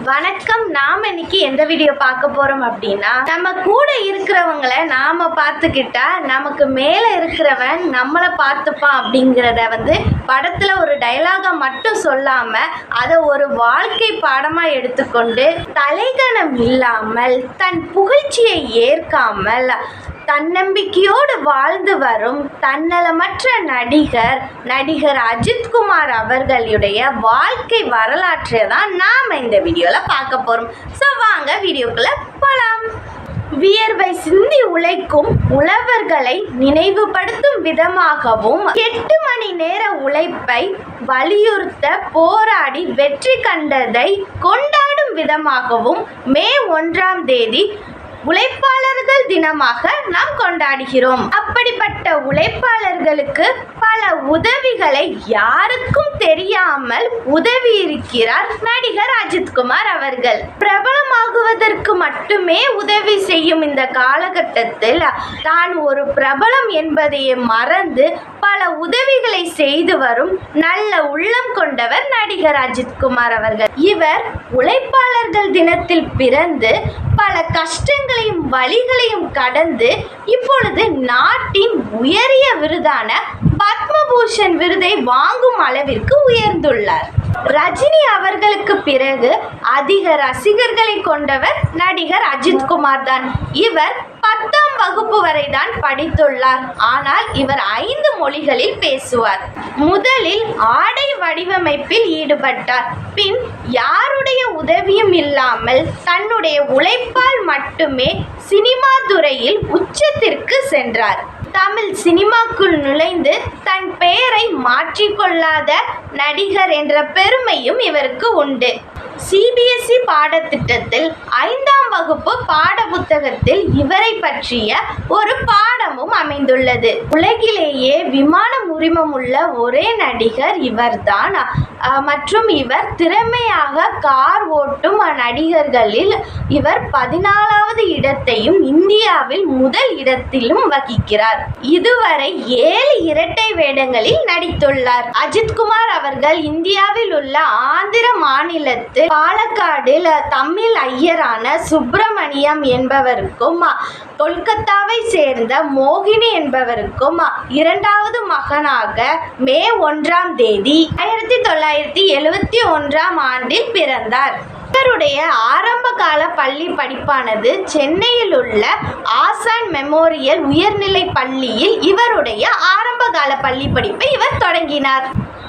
வணக்கம். நாம் இன்னைக்கு எந்த வீடியோ பார்க்க போறோம் அப்படின்னா, நம்ம கூட இருக்கிறவங்களை நாம பார்த்துக்கிட்டா நமக்கு மேல இருக்கிறவன் நம்மளை பார்த்துப்பான் அப்படிங்கிறத படத்துல ஒரு டைலாக மட்டும் சொல்லாம அதை ஒரு வாழ்க்கை பாடமா எடுத்துக்கொண்டு தலைகணம் இல்லாமல் தன் புகழ்ச்சியை ஏற்காமல் தன்னம்பிக்கையோடு வாழ்ந்து வரும் தன்னலமற்ற நடிகர் அஜித்குமார் அவர்களுடைய வாழ்க்கை வரலாற்றை தான் நாம் இந்த வீடியோவில் பார்க்க போகிறோம். ஸோ வாங்க வீடியோக்குள்ளே போகலாம். வியர்வை சிந்தி உழைக்கும் உழவர்களை நினைவுபடுத்தும் விதமாகவும் 8 மணி நேர உழைப்பை வலியுறுத்த போராடி வெற்றி கண்டதை கொண்டாடும் விதமாகவும் மே 1ஆம் தேதி உழைப்பாளர்கள் தினமாக நாம் கொண்டாடுகிறோம். அப்படிப்பட்ட உழைப்பாளர்களுக்கு பல உதவிகளை யாருக்கும் தெரியாமல் உதவி இருக்கிறார் நடிகர் அஜித்குமார் அவர்கள். பிரபலமாகுவதற்கு மட்டுமே உதவி செய்யும் இந்த காலகட்டத்தில் தான் ஒரு பிரபலம் என்பதையே மறந்து பல உதவிகளை செய்து வரும் நல்ல உள்ளம் கொண்டவர் நடிகர் அஜித்குமார் அவர்கள். இவர் உழைப்பாளர்கள் தினத்தில் பிறந்து பல கஷ்டங்களையும் வழிகளையும் கடந்து இப்பொழுது நாட்டின் உயரிய விருதான பத்மபூஷன் விருதை வாங்கும் அளவிற்கு உயர்ந்துள்ளார். ரஜினி அவர்களுக்கு பிறகு அதிக ரசிகர்களை கொண்டவர் நடிகர் அஜித்குமார் தான். இவர் 10ஆம் வகுப்பு வரை தான் படித்துள்ளார். ஆனால் இவர் 5 மொழிகளில் பேசுவார். முதலில் ஆடை வடிவமைப்பில் ஈடுபட்டார். பின் யாருடைய உதவியும் இல்லாமல் தன்னுடைய உழைப்பால் மட்டுமே சினிமா துறையில் உச்சத்திற்கு சென்றார். தமிழ் சினிமாக்குள் நுழைந்து தன் பெயரை மாற்றிக்கொள்ளாத நடிகர் என்ற பெருமையும் இவருக்கு உண்டு. CBSE பாடத்திட்டத்தில் 5ஆம் வகுப்பு பாட புத்தகத்தில் இவரை பற்றிய ஒரு பாடமும் அமைந்துள்ளது. உலகிலேயே விமானம் உரிமம் உள்ள ஒரே நடிகர் இவர்தான். மற்றும் இவர் திறமையாக கார் ஓட்டும் நடிகர்களில் இவர் 14வது இடத்தையும் இந்தியாவில் முதல் இடத்திலும் வகிக்கிறார். இதுவரை 7 இரட்டை வேடங்களில் நடித்துள்ளார். அஜித்குமார் அவர்கள் இந்தியாவில் உள்ள ஆந்திர மாநிலத்தில் பாலக்காடில் தமிழ் ஐயரான சுப்பிரமணியம் என்பவருக்கும் கொல்கத்தாவை சேர்ந்த மோகினி என்பவருக்கும் 2வது மகனாக மே 1ஆம் தேதி 1971ஆம் ஆண்டில் பிறந்தார். இவருடைய ஆரம்பகால பள்ளி படிப்பானது சென்னையில் உள்ள ஆசான் மெமோரியல் உயர்நிலை பள்ளியில் இவருடைய ஆரம்பகால பள்ளி படிப்பை இவர் தொடங்கினார்.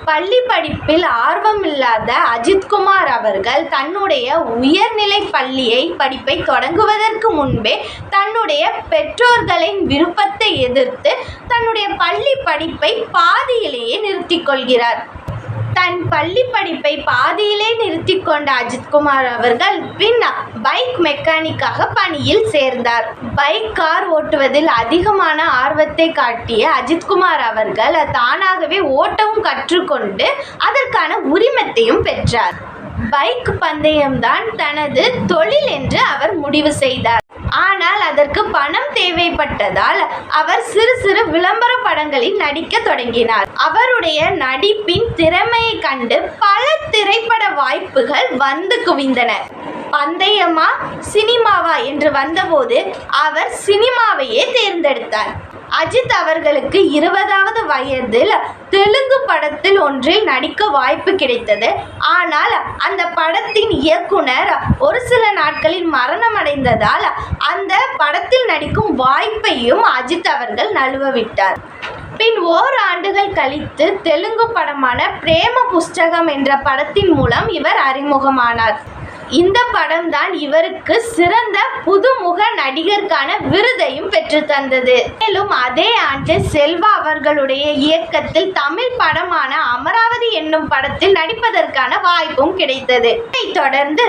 பள்ளி படிப்பில் ஆர்வமில்லாத அஜித்குமார் அவர்கள் தன்னுடைய உயர்நிலை படிப்பை தொடங்குவதற்கு முன்பே தன்னுடைய பெற்றோர்களின் விருப்பத்தை எதிர்த்து தன்னுடைய பள்ளி படிப்பை பாதியிலேயே நிறுத்திக் கொள்கிறார். தன் பள்ளி படிப்பை பாதியிலே நிறுத்தி கொண்ட அஜித்குமார் அவர்கள் பின் பைக் மெக்கானிக்காக பணியில் சேர்ந்தார். கார் ஓட்டுவதில் அதிகமான ஆர்வத்தை காட்டிய அஜித்குமார் அவர்கள் தானாகவே ஓட்டவும் கற்றுக்கொண்டு அதற்கான உரிமத்தையும் பெற்றார். பைக் பந்தயம்தான் தனது தொழில் என்று அவர் முடிவு செய்தார். ஆனால் அதற்கு பணம் தேவைப்பட்டதால் அவர் சிறு விளம்பர படங்களில் நடிக்க தொடங்கினார். அவருடைய நடிப்பின் திறமையை கண்டு பல திரைப்பட வாய்ப்புகள் வந்து குவிந்தன. பந்தயமா சினிமாவா என்று வந்தபோது அவர் சினிமாவையே தேர்ந்தெடுத்தார். அஜித் அவர்களுக்கு 20வது வயதில் தெலுங்கு படத்தில் ஒன்றில் நடிக்க வாய்ப்பு கிடைத்தது. ஆனால் அந்த படத்தின் இயக்குனர் ஒரு சில நாட்களில் மரணமடைந்ததால் அந்த படத்தில் நடிக்கும் வாய்ப்பையும் அஜித் அவர்கள் நழுவவிட்டார். பின் ஓராண்டுகள் கழித்து தெலுங்கு படமான பிரேம புஸ்தகம் என்ற படத்தின் மூலம் இவர் அறிமுகமானார். இந்த படம் தான் இவருக்கு சிறந்த புதுமுக நடிகருக்கான விருதையும் பெற்று தந்தது. மேலும் அதே ஆண்டு செல்வா அவர்களுடைய இயக்கத்தில் தமிழ் படமான அமராவதி என்னும் படத்தில் நடிப்பதற்கான வாய்ப்பும் கிடைத்தது. இதைத் தொடர்ந்து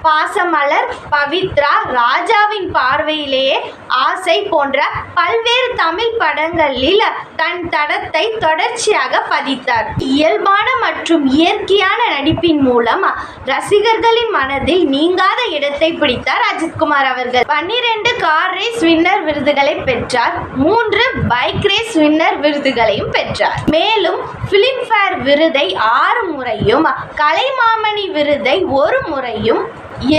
பாசமலர், பவித்ரா, ராஜாவின் பார்வையிலேயே, ஆசை போன்ற பல்வேறு தமிழ் படங்களில் தன் தடத்தை தொடர்ச்சியாக பதித்தார். இயல்பான மற்றும் இயற்கையான நடிப்பின் மூலம் ரசிகர்களின் மனதில் நீங்காத இடத்தை பிடித்தார் அஜித்குமார் அவர்கள். 12 கார் ரேஸ் வின்னர் விருதுகளை பெற்றார். 3 பைக் ரேஸ் வின்னர் விருதுகளையும் பெற்றார். மேலும் பிலிம்பேர் விருதை 6 முறையும், கலைமாமணி விருதை 1 முறையும்,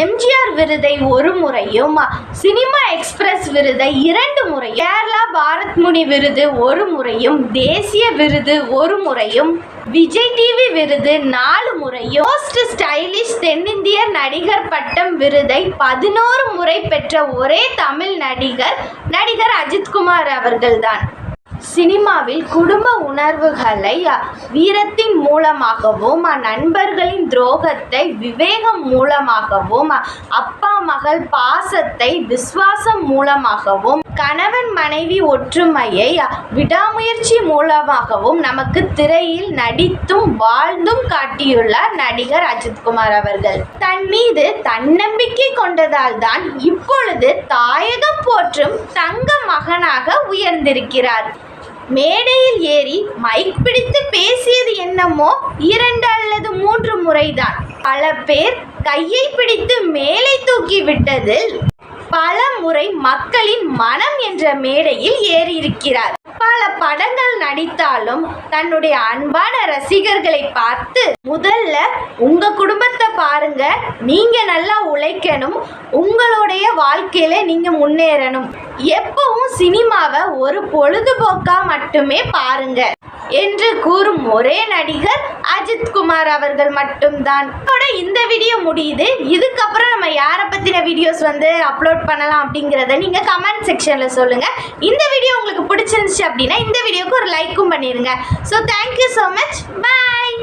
எம்ஜிஆர் விருதை 1 முறையும், சினிமா எக்ஸ்பிரஸ் விருதை 2 முறை, கேரளா பாரத் முனி விருது 1 முறையும், தேசிய விருது 1 முறையும், விஜய் டிவி விருது 4 முறையும், மோஸ்ட் ஸ்டைலிஷ் தென்னிந்திய நடிகர் பட்டம் விருதை 11 முறை பெற்ற ஒரே தமிழ் நடிகர் அஜித்குமார் அவர்கள்தான். சினிமாவில் குடும்ப உணர்வுகளை வீரத்தின் மூலமாகவும், நண்பர்களின் துரோகத்தை விவேகம் மூலமாகவும், அப்பா மகள் பாசத்தை விசுவாசம் மூலமாகவும், கணவன் மனைவி ஒற்றுமையை விடாமுயற்சி மூலமாகவும் நமக்கு திரையில் நடித்தும் வாழ்ந்தும் காட்டியுள்ளார் நடிகர் அஜித்குமார் அவர்கள். தன் மீது தன்னம்பிக்கை கொண்டதால் தான் இப்பொழுது தாயகம் போற்றும் தங்க மகனாக உயர்ந்திருக்கிறார். மேடையில் ஏறி மைக் பிடித்து பேசியது என்னமோ 2 அல்லது 3 முறைதான். பல பேர் கையை பிடித்து மேலே தூக்கி விட்டதில் பல முறை மக்களின் மனம் என்ற மேடையில் ஏறியிருக்கிறார். பல படங்கள் நடித்தாலும் தன்னுடைய அன்பான ரசிகர்களை பார்த்து, முதல்ல உங்க குடும்பத்தை பாருங்க, நீங்க நல்லா உழைக்கணும், உங்களுடைய வாழ்க்கையில நீங்க முன்னேறணும், எப்பவும் சினிமாவை ஒரு பொழுதுபோக்கா மட்டுமே பாருங்க என்று கூறும் ஒரே நடிகர் அஜித்குமார் அவர்கள் மட்டும்தான். இந்த வீடியோ முடியுது. இதுக்கப்புறம் நம்ம யாரை பற்றின வீடியோஸ் அப்லோட் பண்ணலாம் அப்படிங்கிறத நீங்கள் கமெண்ட் செக்ஷனில் சொல்லுங்கள். இந்த வீடியோ உங்களுக்கு பிடிச்சிருந்துச்சு அப்படின்னா இந்த வீடியோக்கு ஒரு லைக்கும் பண்ணிடுங்க. So thank you so much. பாய்.